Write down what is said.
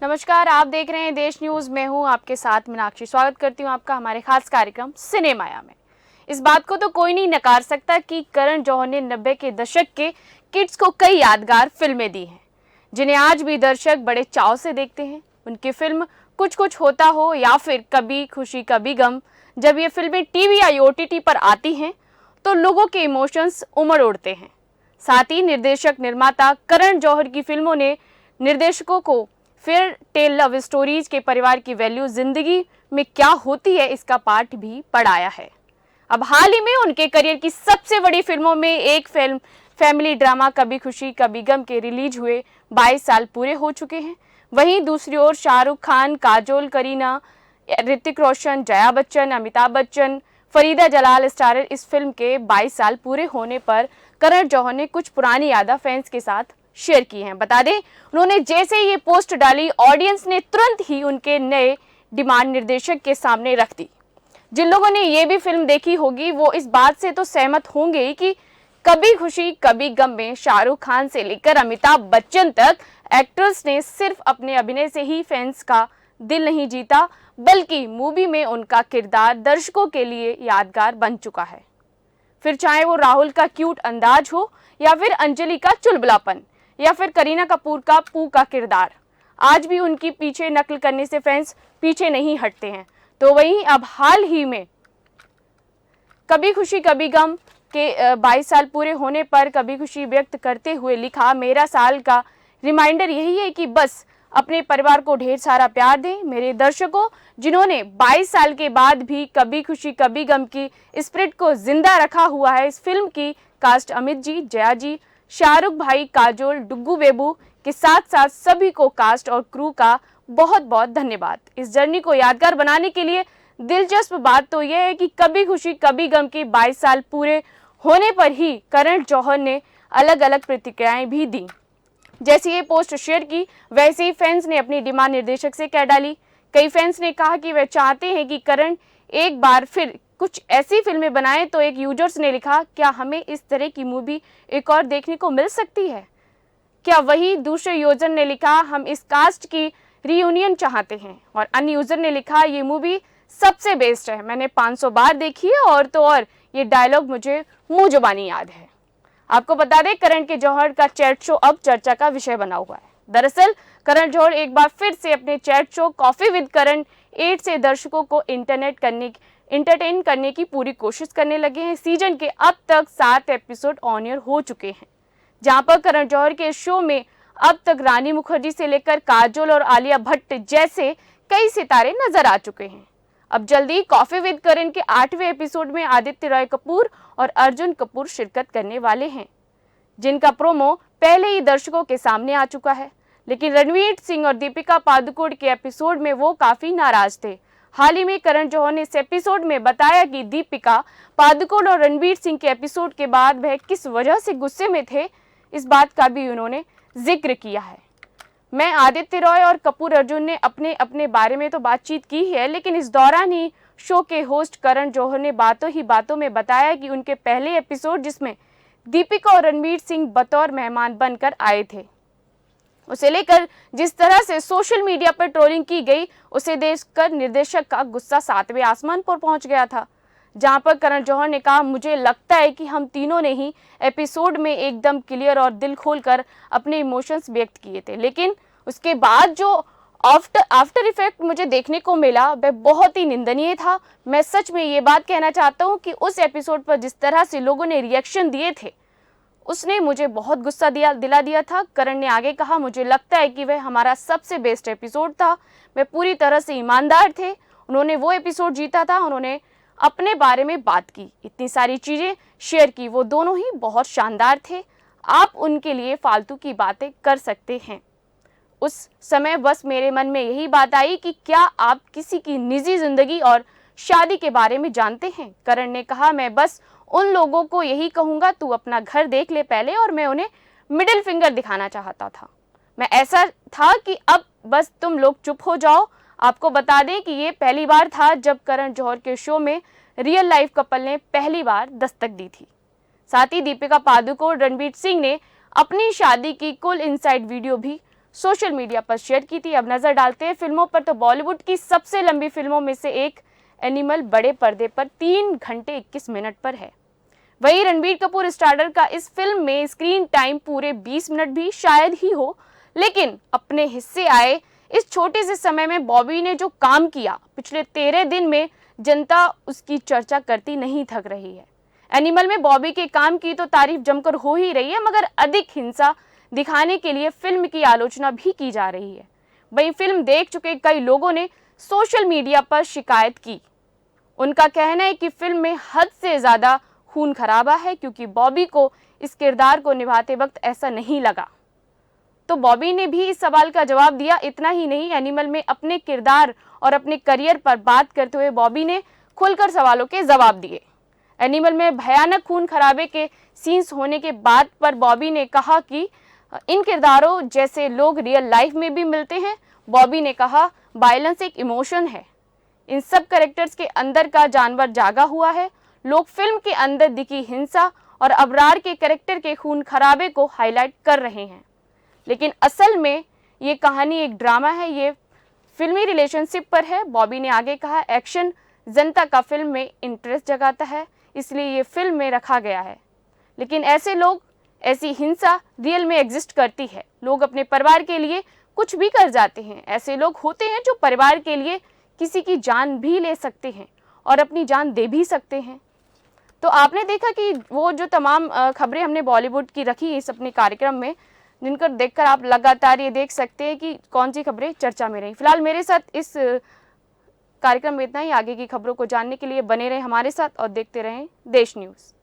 नमस्कार, आप देख रहे हैं देश न्यूज। मैं हूं आपके साथ मीनाक्षी। स्वागत करती हूं आपका हमारे खास कार्यक्रम सिनेमाया में। इस बात को तो कोई नहीं नकार सकता कि करण जौहर ने 90 के दशक के किड्स को कई यादगार फिल्में दी हैं, जिन्हें आज भी दर्शक बड़े चाव से देखते हैं। उनकी फिल्म कुछ कुछ होता हो या फिर कभी खुशी कभी गम, जब ये फिल्में टीवी या OTT पर आती हैं तो लोगों के इमोशंस उमड़ उठते हैं। साथ ही निर्देशक निर्माता करण जौहर की फिल्मों ने निर्देशकों को फेयर टेल लव स्टोरीज के परिवार की वैल्यू जिंदगी में क्या होती है इसका पाठ भी पढ़ाया है। अब हाल ही में उनके करियर की सबसे बड़ी फिल्मों में एक फिल्म फैमिली ड्रामा कभी खुशी कभी गम के रिलीज हुए 22 साल पूरे हो चुके हैं। वहीं दूसरी ओर शाहरुख खान, काजोल, करीना, ऋतिक रोशन, जया बच्चन, अमिताभ बच्चन, फरीदा जलाल स्टारर इस फिल्म के 22 साल पूरे होने पर करण जौहर ने कुछ पुरानी यादें फैंस के साथ शेयर की हैं। बता दें, उन्होंने जैसे ही ये पोस्ट डाली, ऑडियंस ने तुरंत ही उनके नए डिमांड निर्देशक के सामने रख दी। जिन लोगों ने ये भी फिल्म देखी होगी वो इस बात से तो सहमत होंगे कि कभी खुशी कभी गम में शाहरुख खान से लेकर अमिताभ बच्चन तक एक्टर्स ने सिर्फ अपने अभिनय से ही फैंस का दिल नहीं जीता, बल्कि मूवी में उनका किरदार दर्शकों के लिए यादगार बन चुका है। फिर चाहे वो राहुल का क्यूट अंदाज हो या फिर अंजलि का चुलबुलापन या फिर करीना कपूर का पू का किरदार, आज भी उनकी पीछे नकल करने से फैंस पीछे नहीं हटते हैं। तो वहीं अब हाल ही में कभी खुशी कभी गम के 22 साल पूरे होने पर कभी खुशी व्यक्त करते हुए लिखा, मेरा साल का रिमाइंडर यही है कि बस अपने परिवार को ढेर सारा प्यार दें। मेरे दर्शकों, जिन्होंने 22 साल के बाद भी कभी खुशी कभी गम की स्पिरिट को जिंदा रखा हुआ है। इस फिल्म की कास्ट अमित जी, जया जी, शाहरुख भाई, काजोल, डुग्गू बेबू के साथ साथ सभी को कास्ट और क्रू का बहुत बहुत धन्यवाद। इस जर्नी को यादगार बनाने के लिए दिलचस्प बात तो यह है कि कभी खुशी कभी गम के 22 साल पूरे होने पर ही करण जौहर ने अलग अलग प्रतिक्रियाएं भी दी। जैसे ये पोस्ट शेयर की, वैसे ही फैंस ने अपनी डिमांड निर्देशक से कह डाली। कई फैंस ने कहा कि वे चाहते हैं कि करण एक बार फिर कुछ ऐसी फिल्में बनाएं। तो एक यूजर्स ने लिखा, क्या हमें इस तरह की मूवी एक और देखने को मिल सकती है क्या? वही दूसरे यूजर ने लिखा, हम इस कास्ट की रियूनियन चाहते हैं। और अन्य यूजर ने लिखा, ये मूवी सबसे बेस्ट है, मैंने 500 बार देखी है और तो और ये डायलॉग मुझे मुंह जुबानी याद है। आपको बता दें, करण के जौहर का चैट शो अब चर्चा का विषय बना हुआ है। दरअसल करण जौहर एक बार फिर से अपने चैट शो कॉफी विद करण 8 से दर्शकों को इंटरटेन करने की पूरी कोशिश करने लगे हैं। सीजन के अब तक 7 एपिसोड ऑन एयर हो चुके हैं, जहां पर करण जौहर के शो में अब तक रानी मुखर्जी से लेकर काजोल और आलिया भट्ट जैसे कई सितारे नजर आ चुके हैं। अब जल्दी कॉफी विद करण के 8वें एपिसोड में आदित्य रॉय कपूर और अर्जुन कपूर शिरकत करने वाले हैं, जिनका प्रोमो पहले ही दर्शकों के सामने आ चुका है। लेकिन रणवीर सिंह और दीपिका पादुकोण के एपिसोड में वो काफी नाराज थे। हाल ही में करण जौहर ने इस एपिसोड में बताया कि दीपिका पादुकोण और रणवीर सिंह के एपिसोड के बाद वह किस वजह से गुस्से में थे, इस बात का भी उन्होंने जिक्र किया है। मैं आदित्य रॉय और कपूर अर्जुन ने अपने अपने बारे में तो बातचीत की है, लेकिन इस दौरान ही शो के होस्ट करण जौहर ने बातों ही बातों में बताया कि उनके पहले एपिसोड जिसमें दीपिका और रणवीर सिंह बतौर मेहमान बनकर आए थे, उसे लेकर जिस तरह से सोशल मीडिया पर ट्रोलिंग की गई, उसे देखकर निर्देशक का गुस्सा 7वें आसमान पर पहुंच गया था। जहां पर करण जौहर ने कहा, मुझे लगता है कि हम तीनों ने ही एपिसोड में एकदम क्लियर और दिल खोलकर अपने इमोशंस व्यक्त किए थे, लेकिन उसके बाद जो आफ्टर इफेक्ट मुझे देखने को मिला वह बहुत ही निंदनीय था। मैं सच में ये बात कहना चाहता हूँ कि उस एपिसोड पर जिस तरह से लोगों ने रिएक्शन दिए थे, उसने मुझे बहुत गुस्सा दिला दिया था। करण ने आगे कहा, मुझे लगता है कि वह हमारा सबसे बेस्ट एपिसोड था। वे पूरी तरह से ईमानदार थे, उन्होंने वो एपिसोड जीता था, उन्होंने अपने बारे में बात की, इतनी सारी चीजें शेयर की, वो दोनों ही बहुत शानदार थे। आप उनके लिए फालतू की बातें कर सकते हैं। उस समय बस मेरे मन में यही बात आई कि क्या आप किसी की निजी जिंदगी और शादी के बारे में जानते हैं? करण ने कहा, मैं बस उन लोगों को यही कहूंगा, तू अपना घर देख ले पहले। और मैं उन्हें मिडिल फिंगर दिखाना चाहता था। मैं ऐसा था कि अब बस तुम लोग चुप हो जाओ। आपको बता दें कि ये पहली बार था जब करण जौहर के शो में रियल लाइफ कपल ने पहली बार दस्तक दी थी। साथ ही दीपिका पादुकोण रणवीर सिंह ने अपनी शादी की कुल इनसाइड वीडियो भी सोशल मीडिया पर शेयर की थी। अब नजर डालते हैं फिल्मों पर, तो बॉलीवुड की सबसे लंबी फिल्मों में से एक एनिमल बड़े पर्दे पर 3 घंटे 21 मिनट पर है। वहीं रणबीर कपूर स्टारर का इस फिल्म में स्क्रीन टाइम पूरे 20 मिनट भी शायद ही हो, लेकिन अपने हिस्से आए इस छोटे से समय में बॉबी ने जो काम किया, पिछले 13 दिन में जनता उसकी चर्चा करती नहीं थक रही है। एनिमल में बॉबी के काम की तो तारीफ जमकर हो ही रही है, मगर अधिक हिंसा दिखाने के लिए फिल्म की आलोचना भी की जा रही है। वहीं फिल्म देख चुके कई लोगों ने सोशल मीडिया पर शिकायत की। उनका कहना है कि फिल्म में हद से ज्यादा खून खराबा है, क्योंकि बॉबी को इस किरदार को निभाते वक्त ऐसा नहीं लगा। तो बॉबी ने भी इस सवाल का जवाब दिया। इतना ही नहीं, एनिमल में अपने किरदार और अपने करियर पर बात करते हुए बॉबी ने खुलकर सवालों के जवाब दिए। एनिमल में भयानक खून खराबे के सीन्स होने के बाद पर बॉबी ने कहा कि इन किरदारों जैसे लोग रियल लाइफ में भी मिलते हैं। बॉबी ने कहा, वायलेंस एक इमोशन है, इन सब कैरेक्टर्स के अंदर का जानवर जागा हुआ है। लोग फिल्म के अंदर दिखी हिंसा और अबरार के कैरेक्टर के खून खराबे को हाईलाइट कर रहे हैं, लेकिन असल में ये कहानी एक ड्रामा है, ये फिल्मी रिलेशनशिप पर है। बॉबी ने आगे कहा, एक्शन जनता का फिल्म में इंटरेस्ट जगाता है, इसलिए ये फिल्म में रखा गया है। लेकिन ऐसे लोग, ऐसी हिंसा रियल में एग्जिस्ट करती है। लोग अपने परिवार के लिए कुछ भी कर जाते हैं। ऐसे लोग होते हैं जो परिवार के लिए किसी की जान भी ले सकते हैं और अपनी जान दे भी सकते हैं। तो आपने देखा कि वो जो तमाम खबरें हमने बॉलीवुड की रखी इस अपने कार्यक्रम में, जिनको देखकर आप लगातार ये देख सकते हैं कि कौन सी खबरें चर्चा में रही। फिलहाल मेरे साथ इस कार्यक्रम में इतना ही। आगे की खबरों को जानने के लिए बने रहें हमारे साथ और देखते रहें देश न्यूज़।